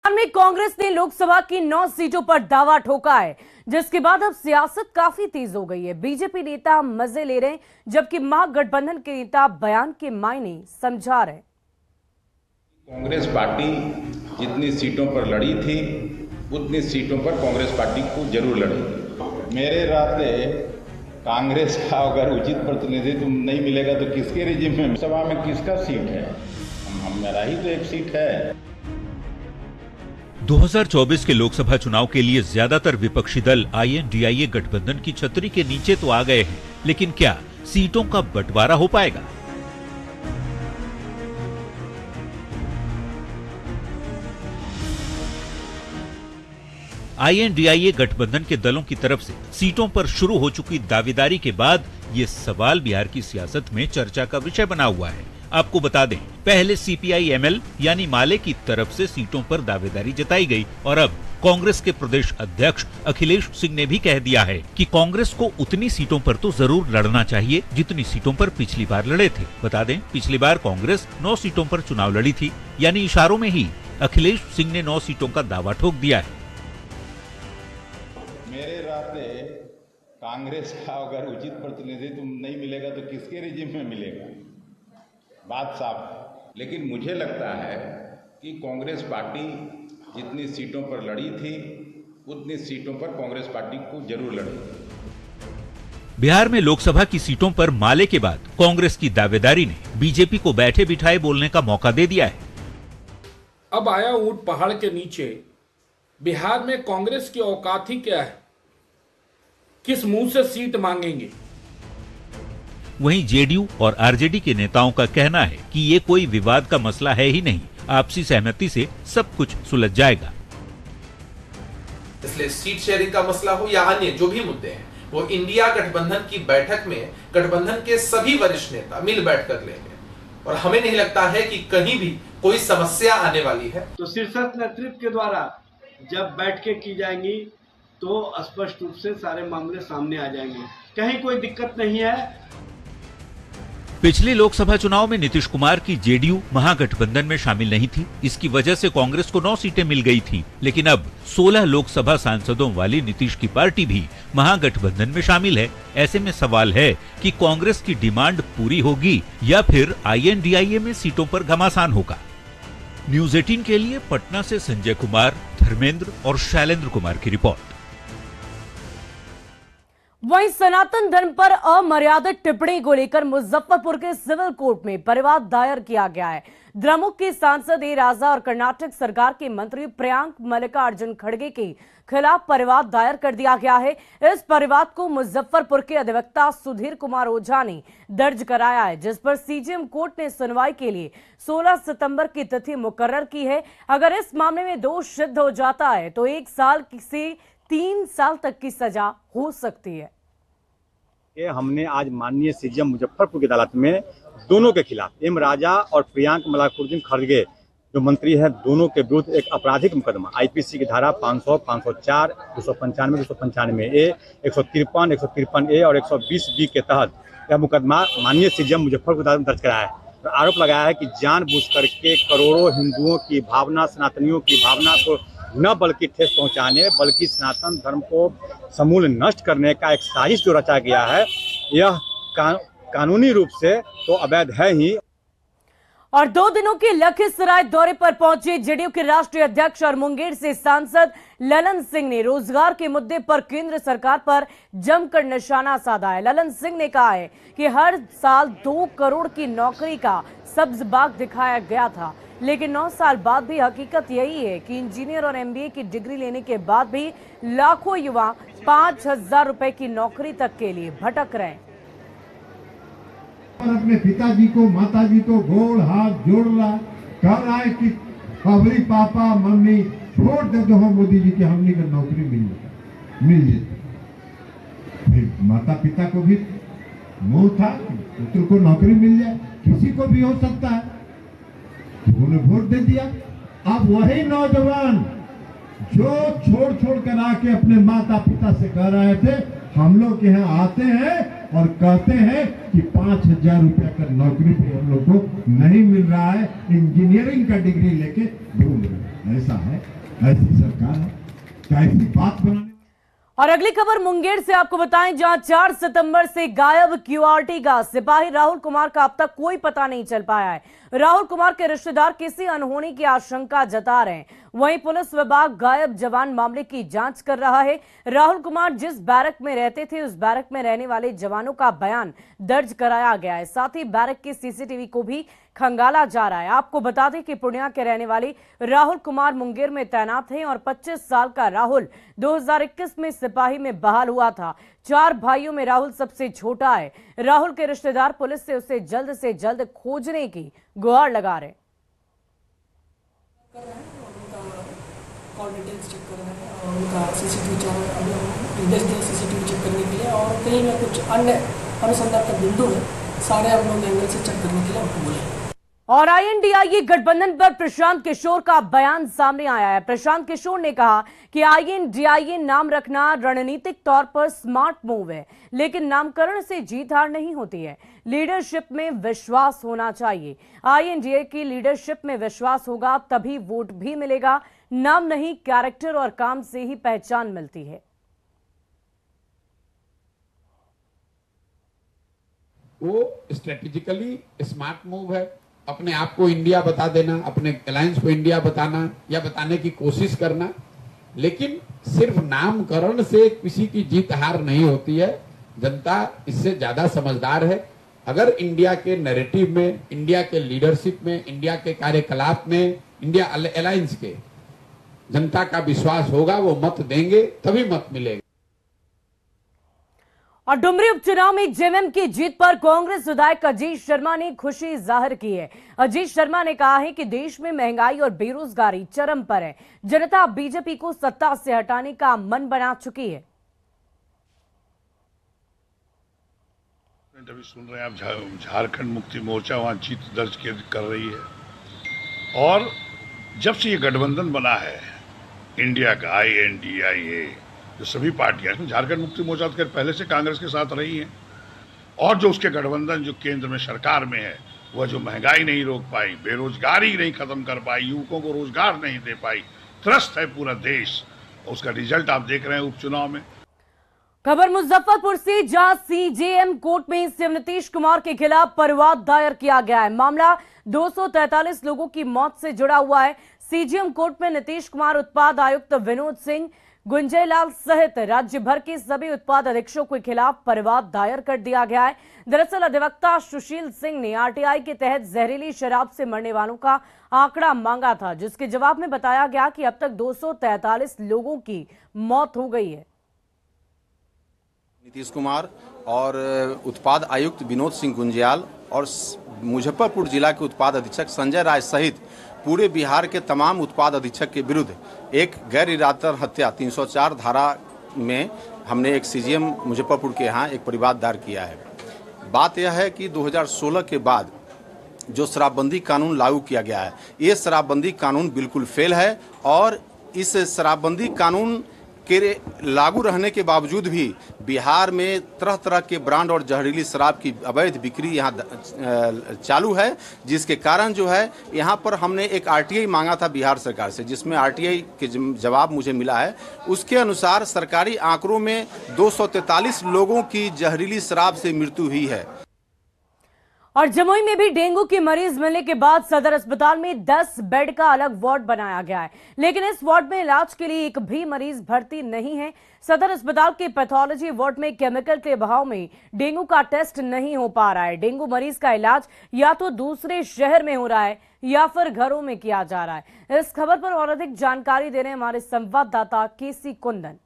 में कांग्रेस ने लोकसभा की 9 सीटों पर दावा ठोका है, जिसके बाद अब सियासत काफी तेज हो गई है। बीजेपी नेता मजे ले रहे हैं, जबकि महागठबंधन के नेता बयान के मायने समझा रहे। कांग्रेस पार्टी जितनी सीटों पर लड़ी थी उतनी सीटों पर कांग्रेस पार्टी को जरूर लड़ेगी। मेरे रास्ते कांग्रेस का अगर उचित प्रतिनिधित्व नहीं मिलेगा तो किसके रिजिम में सभा में किसका सीट है? मेरा ही तो एक सीट है। 2024 के लोकसभा चुनाव के लिए ज्यादातर विपक्षी दल INDIA गठबंधन की छतरी के नीचे तो आ गए हैं, लेकिन क्या सीटों का बंटवारा हो पाएगा? INDIA गठबंधन के दलों की तरफ से सीटों पर शुरू हो चुकी दावेदारी के बाद ये सवाल बिहार की सियासत में चर्चा का विषय बना हुआ है। आपको बता दें, पहले CPI-ML यानी माले की तरफ से सीटों पर दावेदारी जताई गई और अब कांग्रेस के प्रदेश अध्यक्ष अखिलेश सिंह ने भी कह दिया है कि कांग्रेस को उतनी सीटों पर तो जरूर लड़ना चाहिए जितनी सीटों पर पिछली बार लड़े थे। बता दें, पिछली बार कांग्रेस 9 सीटों पर चुनाव लड़ी थी, यानी इशारों में ही अखिलेश सिंह ने 9 सीटों का दावा ठोक दिया है। मेरे रास्ते कांग्रेस का अगर उचित प्रतिनिधित्व नहीं मिलेगा तो किसके रिजिम में मिलेगा? बात साफ है। लेकिन मुझे लगता है कि कांग्रेस पार्टी जितनी सीटों पर लड़ी थी उतनी सीटों पर कांग्रेस पार्टी को जरूर लड़ेगी। बिहार में लोकसभा की सीटों पर माले के बाद कांग्रेस की दावेदारी ने बीजेपी को बैठे बिठाए बोलने का मौका दे दिया है। अब आया ऊंट पहाड़ के नीचे। बिहार में कांग्रेस की औकात ही क्या है? किस मुंह से सीट मांगेंगे? वहीं JDU और RJD के नेताओं का कहना है कि ये कोई विवाद का मसला है ही नहीं, आपसी सहमति से सब कुछ सुलझ जाएगा। इसलिए सीट शेयरिंग का मसला हो या अन्य जो भी मुद्दे हैं, वो इंडिया गठबंधन की बैठक में गठबंधन के सभी वरिष्ठ नेता मिल बैठ कर लेंगे और हमें नहीं लगता है कि कहीं भी कोई समस्या आने वाली है। तो शीर्षस्थ नेतृत्व के द्वारा जब बैठकें की जाएंगी तो स्पष्ट रूप से सारे मामले सामने आ जाएंगे, कहीं कोई दिक्कत नहीं है। पिछले लोकसभा चुनाव में नीतीश कुमार की JDU महागठबंधन में शामिल नहीं थी। इसकी वजह से कांग्रेस को 9 सीटें मिल गई थी, लेकिन अब 16 लोकसभा सांसदों वाली नीतीश की पार्टी भी महागठबंधन में शामिल है। ऐसे में सवाल है कि कांग्रेस की डिमांड पूरी होगी या फिर INDIA में सीटों पर घमासान होगा। न्यूज 18 के लिए पटना से संजय कुमार, धर्मेंद्र और शैलेंद्र कुमार की रिपोर्ट। वहीं सनातन धर्म पर अमर्यादित टिप्पणी को लेकर मुजफ्फरपुर के सिविल कोर्ट में परिवाद दायर किया गया है। द्रमुक के सांसद ए राजा और कर्नाटक सरकार के मंत्री प्रियांक मल्लिकार्जुन खड़गे के खिलाफ परिवाद दायर कर दिया गया है। इस परिवाद को मुजफ्फरपुर के अधिवक्ता सुधीर कुमार ओझा ने दर्ज कराया है, जिस पर CJM कोर्ट ने सुनवाई के लिए 16 सितंबर की तिथि मुकर्रर की है। अगर इस मामले में दोष सिद्ध हो जाता है तो 1 साल से 3 साल तक की सजा हो सकती है। हमने आज माननीय CJM मुजफ्फरपुर की अदालत में दोनों के खिलाफ एम राजा और प्रियांक मल्लिकार्जुन खड़गे जो मंत्री हैं, दोनों के विरुद्ध एक आपराधिक मुकदमा IPC की धारा 500, 504, 295, 295A, 153, 153A और 120B के तहत यह मुकदमा माननीय CJM मुजफ्फरपुर अदालत में दर्ज कराया है। तो आरोप लगाया है कि जानबूझ करके करोड़ों हिंदुओं की भावना, सनातनियों की भावना को न बल्कि ठेस पहुंचाने बल्कि सनातन धर्म को समूल नष्ट करने का एक साजिश जो रचा गया है, यह कानूनी रूप से तो अवैध है ही। और 2 दिनों के लखीसराय दौरे पर पहुंचे JDU के राष्ट्रीय अध्यक्ष और मुंगेर से सांसद ललन सिंह ने रोजगार के मुद्दे पर केंद्र सरकार पर जमकर निशाना साधा है। ललन सिंह ने कहा है कि हर साल 2 करोड़ की नौकरी का सब्ज बाग दिखाया गया था, लेकिन 9 साल बाद भी हकीकत यही है कि इंजीनियर और MBA की डिग्री लेने के बाद भी लाखों युवा 5,000 रुपए की नौकरी तक के लिए भटक रहे हैं। अपने पिताजी को, माताजी को गोड़ हाथ जोड़ रहा, कह रहा है कि अबरी पापा मम्मी वोट दे दो हम मोदी जी की, हमने को नौकरी मिल जाए। फिर माता पिता को भी मोह था पुत्र को नौकरी मिल जाए, किसी को भी हो सकता है, उन्होंने वोट दे दिया। अब वही नौजवान जो छोड़ कर आके अपने माता पिता से कह रहे थे हम लोग के यहाँ आते हैं और कहते हैं कि 5,000 रुपया का नौकरी भी हम लोग को नहीं मिल रहा है, इंजीनियरिंग का डिग्री लेके ढूंढ रहे हैं। ऐसा है, ऐसी सरकार है, क्या ऐसी बात बनाने। और अगली खबर मुंगेर से आपको बताएं, जहां 4 सितंबर से गायब क्यूआरटी का सिपाही राहुल कुमार का अब तक कोई पता नहीं चल पाया है। राहुल कुमार के रिश्तेदार किसी अनहोनी की आशंका जता रहे हैं। वहीं पुलिस विभाग गायब जवान मामले की जांच कर रहा है। राहुल कुमार जिस बैरक में रहते थे, उस बैरक में रहने वाले जवानों का बयान दर्ज कराया गया है। साथ ही बैरक के सीसीटीवी को भी खंगाला जा रहा है। आपको बता दें कि पूर्णिया के रहने वाले राहुल कुमार मुंगेर में तैनात हैं और 25 साल का राहुल 2021 में सिपाही में बहाल हुआ था। 4 भाइयों में राहुल सबसे छोटा है। राहुल के रिश्तेदार पुलिस से उसे जल्द से जल्द खोजने की गुहार लगा रहे। कॉल डिटेल्स चेक कर रहे हैं और उनका सीसीटीवी सीसीटीवी चेक करने के लिए, और कहीं में कुछ अन्य अनुसंधान का बिंदु है, सारे हम लोग एंगल से चेक करने के लिए उनको बोले। और आईएनडीआईए गठबंधन पर प्रशांत किशोर का बयान सामने आया है। प्रशांत किशोर ने कहा कि आईएनडीआईए नाम रखना रणनीतिक तौर पर स्मार्ट मूव है, लेकिन नामकरण से जीत हार नहीं होती है। लीडरशिप में विश्वास होना चाहिए। आईएनडीआईए की लीडरशिप में विश्वास होगा तभी वोट भी मिलेगा। नाम नहीं, कैरेक्टर और काम से ही पहचान मिलती है। वो स्ट्रेटेजिकली स्मार्ट मूव है। अपने आप को इंडिया बता देना, अपने अलायंस को इंडिया बताना या बताने की कोशिश करना, लेकिन सिर्फ नामकरण से किसी की जीत हार नहीं होती है। जनता इससे ज्यादा समझदार है। अगर इंडिया के नैरेटिव में, इंडिया के लीडरशिप में, इंडिया के कार्यकलाप में, इंडिया अलायंस के जनता का विश्वास होगा, वो मत देंगे तभी मत मिलेगा। और डुमरी उपचुनाव में जेएमएम की जीत पर कांग्रेस विधायक अजीत शर्मा ने खुशी जाहिर की है। अजीत शर्मा ने कहा है कि देश में महंगाई और बेरोजगारी चरम पर है। जनता बीजेपी को सत्ता से हटाने का मन बना चुकी है। अभी सुन रहे हैं आप, झारखंड मुक्ति मोर्चा वहां जीत दर्ज कर रही है। और जब से ये गठबंधन बना है इंडिया का, आईएनडीआईए, जो सभी पार्टियां, इसमें झारखंड मुक्ति मोर्चा तो पहले से कांग्रेस के साथ रही है, और जो उसके गठबंधन जो केंद्र में सरकार में है, वह जो महंगाई नहीं रोक पाई, बेरोजगारी नहीं खत्म कर पाई, युवकों को रोजगार नहीं दे पाई, त्रस्त है पूरा देश। उसका रिजल्ट आप देख रहे हैं उपचुनाव में। खबर मुजफ्फरपुर से, जहां सीजेएम कोर्ट में सीएम नीतीश कुमार के खिलाफ परिवाद दायर किया गया है। मामला 243 लोगों की मौत से जुड़ा हुआ है। सीजेएम कोर्ट में नीतीश कुमार, उत्पाद आयुक्त विनोद सिंह, गुंजयलाल सहित राज्य भर के सभी उत्पाद अधीक्षकों के खिलाफ परिवाद दायर कर दिया गया है। दरअसल अधिवक्ता सुशील सिंह ने आरटीआई के तहत जहरीली शराब से मरने वालों का आंकड़ा मांगा था, जिसके जवाब में बताया गया कि अब तक 243 लोगों की मौत हो गई है। नीतीश कुमार और उत्पाद आयुक्त विनोद सिंह गुंजयाल और मुजफ्फरपुर जिला के उत्पाद अधीक्षक संजय राय सहित पूरे बिहार के तमाम उत्पाद अधीक्षक के विरुद्ध एक गैर इरादतन हत्या 304 धारा में हमने एक सीजीएम मुजफ्फरपुर के यहाँ एक परिवाद दायर किया है। बात यह है कि 2016 के बाद जो शराबबंदी कानून लागू किया गया है, ये शराबबंदी कानून बिल्कुल फेल है, और इस शराबबंदी कानून के लागू रहने के बावजूद भी बिहार में तरह तरह के ब्रांड और जहरीली शराब की अवैध बिक्री यहाँ चालू है, जिसके कारण जो है यहाँ पर हमने एक आरटीआई मांगा था बिहार सरकार से, जिसमें आरटीआई के जवाब मुझे मिला है। उसके अनुसार सरकारी आंकड़ों में 243 लोगों की जहरीली शराब से मृत्यु हुई है। और जमुई में भी डेंगू के मरीज मिलने के बाद सदर अस्पताल में 10 बेड का अलग वार्ड बनाया गया है, लेकिन इस वार्ड में इलाज के लिए एक भी मरीज भर्ती नहीं है। सदर अस्पताल के पैथोलॉजी वार्ड में केमिकल के अभाव में डेंगू का टेस्ट नहीं हो पा रहा है। डेंगू मरीज का इलाज या तो दूसरे शहर में हो रहा है या फिर घरों में किया जा रहा है। इस खबर पर और अधिक जानकारी दे रहे हैं हमारे संवाददाता केसी कुंदन।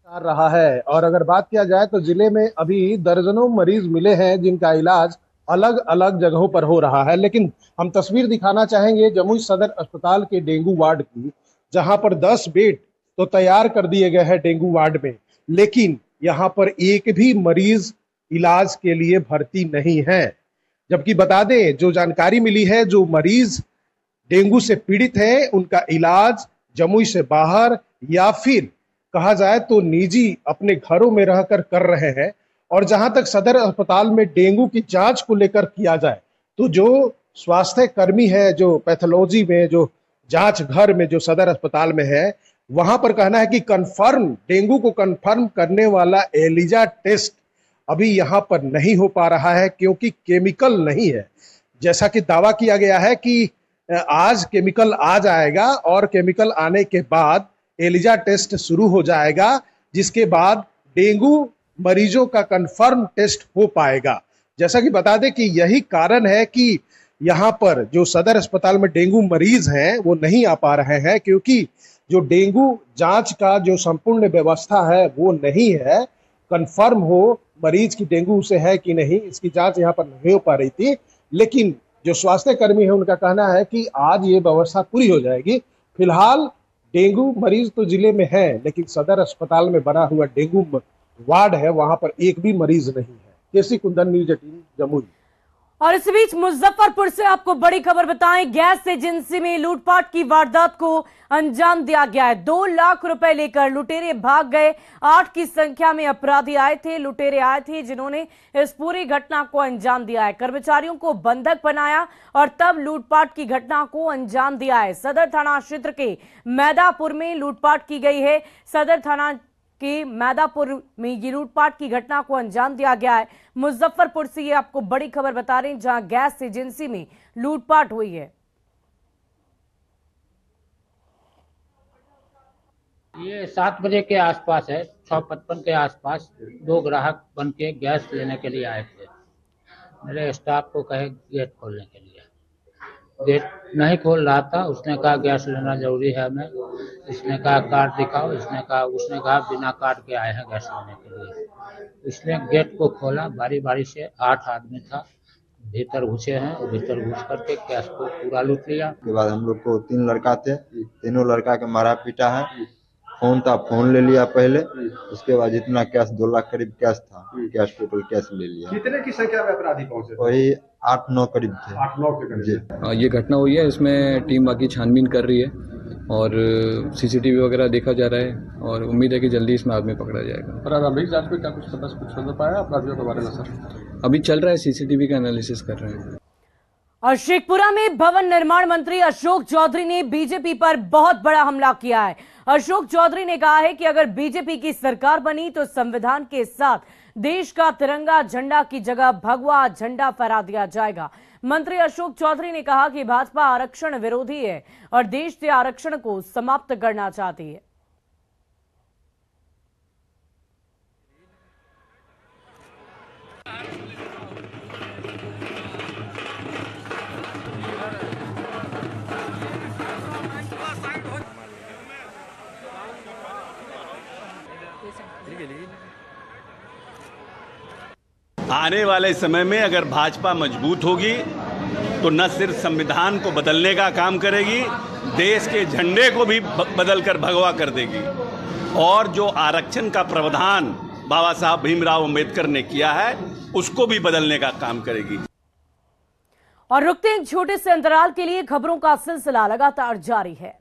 रहा है, और अगर बात किया जाए तो जिले में अभी दर्जनों मरीज मिले हैं जिनका इलाज अलग अलग जगहों पर हो रहा है। लेकिन हम तस्वीर दिखाना चाहेंगे जमुई सदर अस्पताल के डेंगू वार्ड की, जहां पर 10 बेड तो तैयार कर दिए गए हैं डेंगू वार्ड में, लेकिन यहां पर एक भी मरीज इलाज के लिए भर्ती नहीं है। जबकि बता दें, जो जानकारी मिली है, जो मरीज डेंगू से पीड़ित है उनका इलाज जमुई से बाहर या फिर कहा जाए तो निजी अपने घरों में रहकर कर रहे हैं। और जहां तक सदर अस्पताल में डेंगू की जांच को लेकर किया जाए तो जो स्वास्थ्य कर्मी है जो पैथोलॉजी में, जो जांच घर में, जो सदर अस्पताल में है, वहां पर कहना है कि कंफर्म डेंगू को कंफर्म करने वाला एलिजा टेस्ट अभी यहां पर नहीं हो पा रहा है क्योंकि केमिकल नहीं है। जैसा कि दावा किया गया है कि आज केमिकल आ जाएगा और केमिकल आने के बाद एलिजा टेस्ट शुरू हो जाएगा, जिसके बाद डेंगू मरीजों का कंफर्म टेस्ट हो पाएगा। जैसा कि बता दें कि यही कारण है कि यहाँ पर जो सदर अस्पताल में डेंगू मरीज हैं वो नहीं आ पा रहे हैं, क्योंकि जो डेंगू जांच का जो संपूर्ण व्यवस्था है वो नहीं है। कंफर्म हो मरीज की डेंगू से है कि नहीं, इसकी जांच यहाँ पर नहीं हो पा रही थी। लेकिन जो स्वास्थ्य कर्मी है उनका कहना है कि आज ये व्यवस्था पूरी हो जाएगी। फिलहाल डेंगू मरीज तो जिले में है, लेकिन सदर अस्पताल में बना हुआ डेंगू वार्ड है, वहां पर एक भी मरीज नहीं है। केसी कुंदन, न्यूज 18, जमुई। और इस बीच मुजफ्फरपुर से आपको बड़ी खबर बताएं, गैस एजेंसी में लूटपाट की वारदात को अंजाम दिया गया है। 2 लाख रुपए लेकर लुटेरे भाग गए। 8 की संख्या में अपराधी आए थे, लुटेरे आए थे, जिन्होंने इस पूरी घटना को अंजाम दिया है। कर्मचारियों को बंधक बनाया और तब लूटपाट की घटना को अंजाम दिया है। सदर थाना क्षेत्र के मैदापुर में लूटपाट की गई है। सदर थाना कि मैदापुर में ये लूटपाट की घटना को अंजाम दिया गया है। मुजफ्फरपुर से ये आपको बड़ी खबर बता रहे हैं, जहां गैस एजेंसी में लूटपाट हुई है। ये 7 बजे के आसपास है, 6:55 के आसपास 2 ग्राहक बन के गैस लेने के लिए आए थे। मेरे स्टाफ को कहे गेट खोलने के लिए, गेट नहीं खोल रहा था। उसने कहा गैस लेना जरूरी है हमें। इसने कहा कार्ड दिखाओ, उसने कहा बिना कार्ड के आए हैं गैस लेने के लिए। इसने गेट को खोला, बारी बारी से 8 आदमी था, भीतर घुसे हैं और भीतर घुस करके गैस को पूरा लूट लिया। उसके बाद हम लोग को 3 लड़का थे, तीनों लड़का के मारा पीटा है। फोन था, फोन ले लिया पहले, उसके बाद जितना कैश 2 लाख करीब कैश था, कैश टोटल कैश ले लिया। कितने की संख्या में अपराधी पहुंचे? वही 8-9 करीब थे। 8-9 के करीब। ये घटना हुई है, इसमें टीम बाकी छानबीन कर रही है और सीसीटीवी वगैरह देखा जा रहा है और उम्मीद है कि जल्दी इसमें आदमी पकड़ा जाएगा। प्रारंभिक जांच में क्या कुछ समझ पाया अपराधियों के बारे में सर? अभी चल रहा है, सीसीटीवी का एनालिसिस कर रहे हैं। और शेखपुरा में भवन निर्माण मंत्री अशोक चौधरी ने बीजेपी पर बहुत बड़ा हमला किया है। अशोक चौधरी ने कहा है कि अगर बीजेपी की सरकार बनी तो संविधान के साथ देश का तिरंगा झंडा की जगह भगवा झंडा फहरा दिया जाएगा। मंत्री अशोक चौधरी ने कहा कि भाजपा आरक्षण विरोधी है और देश से आरक्षण को समाप्त करना चाहती है। आने वाले समय में अगर भाजपा मजबूत होगी तो न सिर्फ संविधान को बदलने का काम करेगी, देश के झंडे को भी बदलकर भगवा कर देगी और जो आरक्षण का प्रावधान बाबा साहब भीमराव अंबेडकर ने किया है उसको भी बदलने का काम करेगी। और रुकते हैं छोटे से अंतराल के लिए, खबरों का सिलसिला लगातार जारी है।